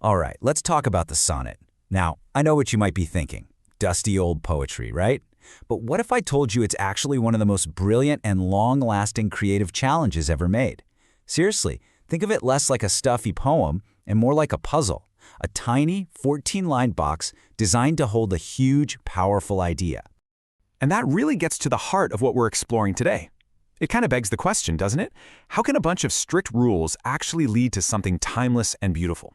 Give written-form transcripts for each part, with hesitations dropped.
All right, let's talk about the sonnet. Now, I know what you might be thinking. Dusty old poetry, right? But what if I told you it's actually one of the most brilliant and long-lasting creative challenges ever made? Seriously, think of it less like a stuffy poem and more like a puzzle, a tiny 14-line box designed to hold a huge, powerful idea. And that really gets to the heart of what we're exploring today. It kind of begs the question, doesn't it? How can a bunch of strict rules actually lead to something timeless and beautiful?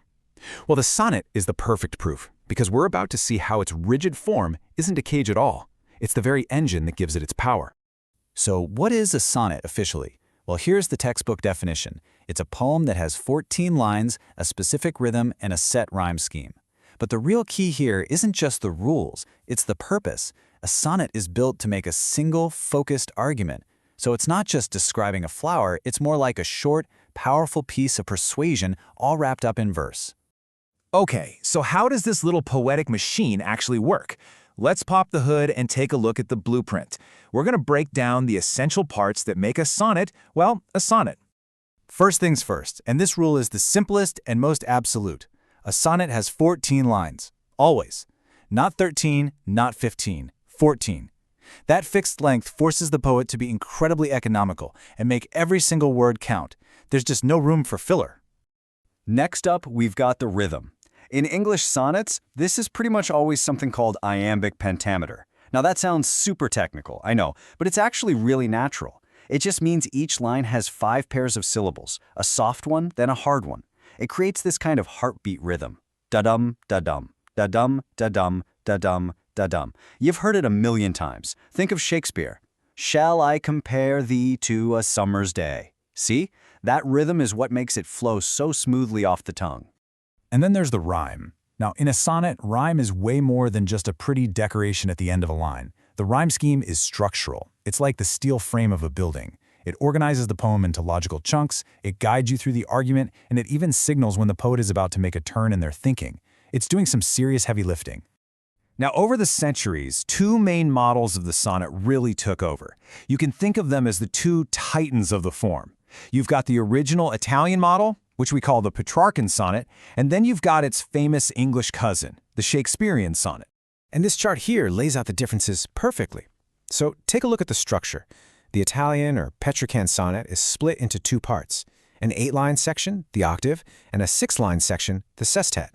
Well, the sonnet is the perfect proof, because we're about to see how its rigid form isn't a cage at all. It's the very engine that gives it its power. So what is a sonnet officially? Well, here's the textbook definition. It's a poem that has 14 lines, a specific rhythm, and a set rhyme scheme. But the real key here isn't just the rules, it's the purpose. A sonnet is built to make a single, focused argument. So it's not just describing a flower, it's more like a short, powerful piece of persuasion all wrapped up in verse. Okay, so how does this little poetic machine actually work? Let's pop the hood and take a look at the blueprint. We're going to break down the essential parts that make a sonnet, well, a sonnet. First things first, and this rule is the simplest and most absolute. A sonnet has 14 lines, always. Not 13, not 15, 14. That fixed length forces the poet to be incredibly economical and make every single word count. There's just no room for filler. Next up, we've got the rhythm. In English sonnets, this is pretty much always something called iambic pentameter. Now that sounds super technical, I know, but it's actually really natural. It just means each line has 5 pairs of syllables, a soft one, then a hard one. It creates this kind of heartbeat rhythm. Da-dum, da-dum, da-dum, da-dum, da-dum, da-dum. You've heard it a million times. Think of Shakespeare. Shall I compare thee to a summer's day? See? That rhythm is what makes it flow so smoothly off the tongue. And then there's the rhyme. Now, in a sonnet, rhyme is way more than just a pretty decoration at the end of a line. The rhyme scheme is structural. It's like the steel frame of a building. It organizes the poem into logical chunks, it guides you through the argument, and it even signals when the poet is about to make a turn in their thinking. It's doing some serious heavy lifting. Now, over the centuries, 2 main models of the sonnet really took over. You can think of them as the 2 titans of the form. You've got the original Italian model, which we call the Petrarchan sonnet, and then you've got its famous English cousin, the Shakespearean sonnet. And this chart here lays out the differences perfectly. So take a look at the structure. The Italian or Petrarchan sonnet is split into 2 parts, an 8-line section, the octave, and a 6-line section, the sestet.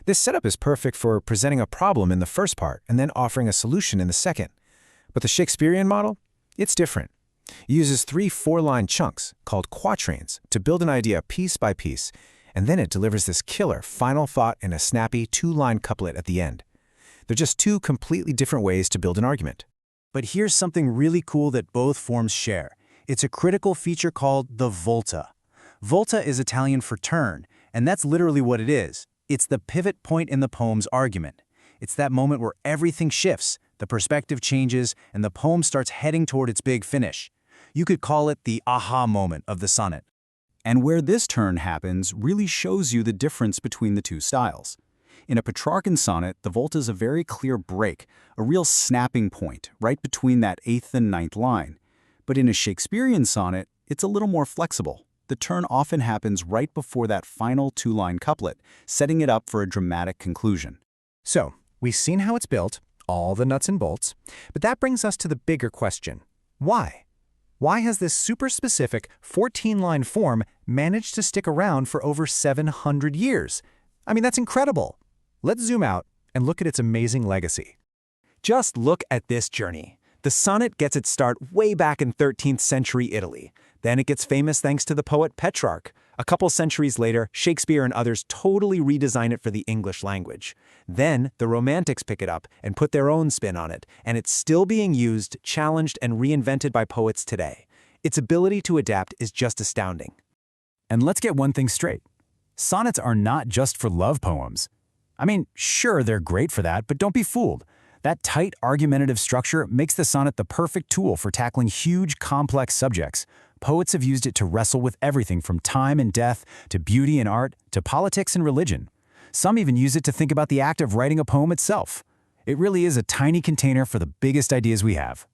This setup is perfect for presenting a problem in the first part and then offering a solution in the second. But the Shakespearean model? It's different. It uses 3 4-line chunks, called quatrains, to build an idea piece by piece, and then it delivers this killer final thought in a snappy 2-line couplet at the end. They're just 2 completely different ways to build an argument. But here's something really cool that both forms share. It's a critical feature called the volta. Volta is Italian for turn, and that's literally what it is. It's the pivot point in the poem's argument. It's that moment where everything shifts, the perspective changes, and the poem starts heading toward its big finish. You could call it the aha moment of the sonnet. And where this turn happens really shows you the difference between the 2 styles. In a Petrarchan sonnet, the volta is a very clear break, a real snapping point, right between that 8th and 9th line. But in a Shakespearean sonnet, it's a little more flexible. The turn often happens right before that final 2-line couplet, setting it up for a dramatic conclusion. So, we've seen how it's built, all the nuts and bolts, but that brings us to the bigger question. Why? Why has this super specific 14-line form managed to stick around for over 700 years? I mean, that's incredible. Let's zoom out and look at its amazing legacy. Just look at this journey. The sonnet gets its start way back in 13th century Italy. Then it gets famous thanks to the poet Petrarch. A couple centuries later, Shakespeare and others totally redesign it for the English language. Then the Romantics pick it up and put their own spin on it, and it's still being used, challenged, and reinvented by poets today. Its ability to adapt is just astounding. And let's get one thing straight. Sonnets are not just for love poems. I mean, sure, they're great for that, but don't be fooled. That tight, argumentative structure makes the sonnet the perfect tool for tackling huge, complex subjects. Poets have used it to wrestle with everything from time and death, to beauty and art, to politics and religion. Some even use it to think about the act of writing a poem itself. It really is a tiny container for the biggest ideas we have.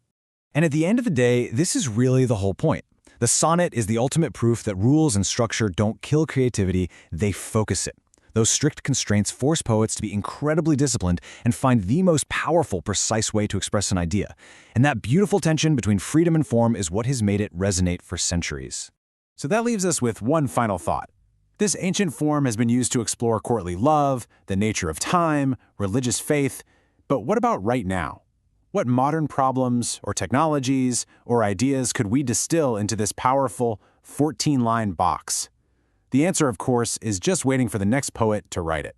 And at the end of the day, this is really the whole point. The sonnet is the ultimate proof that rules and structure don't kill creativity, they focus it. Those strict constraints force poets to be incredibly disciplined and find the most powerful, precise way to express an idea. And that beautiful tension between freedom and form is what has made it resonate for centuries. So that leaves us with one final thought. This ancient form has been used to explore courtly love, the nature of time, religious faith. But what about right now? What modern problems or technologies or ideas could we distill into this powerful 14-line box? The answer, of course, is just waiting for the next poet to write it.